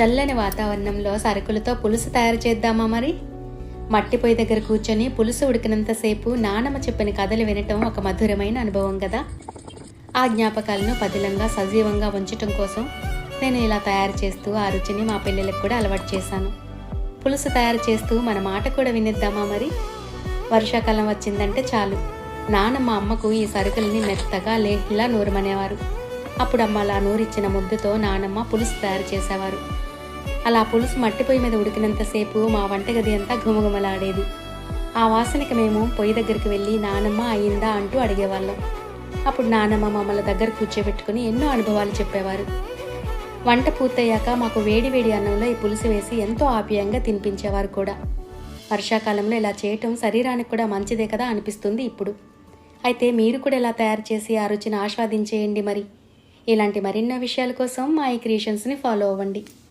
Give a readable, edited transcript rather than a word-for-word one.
చల్లని వాతావరణంలో సరుకులతో పులుసు తయారు చేద్దామా మరి? మట్టి పొయ్యి దగ్గర కూర్చొని పులుసు ఉడికినంతసేపు నానమ్మ చెప్పిన కథలు వినటం ఒక మధురమైన అనుభవం కదా. ఆ జ్ఞాపకాలను పదిలంగా సజీవంగా ఉంచటం కోసం నేను ఇలా తయారు చేస్తూ ఆ రుచిని మా పిల్లలకు కూడా అలవాటు చేశాను. పులుసు తయారు చేస్తూ మన మాట కూడా వినిద్దామా మరి? వర్షాకాలం వచ్చిందంటే చాలు, నానమ్మ అమ్మకు ఈ సరుకులని మెత్తగా లేహిలా నూరమనేవారు. అప్పుడు అమ్మ అలా నూరిచ్చిన ముద్దతో నానమ్మ పులుసు తయారు చేసేవారు. అలా పులుసు మట్టి పొయ్యి మీద ఉడికినంతసేపు మా వంటగది అంతా ఘుమఘుమలాడేది. ఆ వాసనకి మేము పొయ్యి దగ్గరికి వెళ్ళి నానమ్మ అయిందా అంటూ అడిగేవాళ్ళం. అప్పుడు నానమ్మ మమ్మల్ని దగ్గర కూర్చోబెట్టుకుని ఎన్నో అనుభవాలు చెప్పేవారు. వంట పూర్తయ్యాక మాకు వేడి వేడి అన్నంలో ఈ పులుసు వేసి ఎంతో ఆప్యాయంగా తినిపించేవారు కూడా. వర్షాకాలంలో ఇలా చేయటం శరీరానికి కూడా మంచిదే కదా అనిపిస్తుంది ఇప్పుడు. అయితే మీరు కూడా ఇలా తయారు చేసి ఆ రుచిని ఆస్వాదించేయండి మరి. ఇలాంటి మరిన్నో విషయాల కోసం మా ఈ క్రియేషన్స్ని ఫాలో అవ్వండి.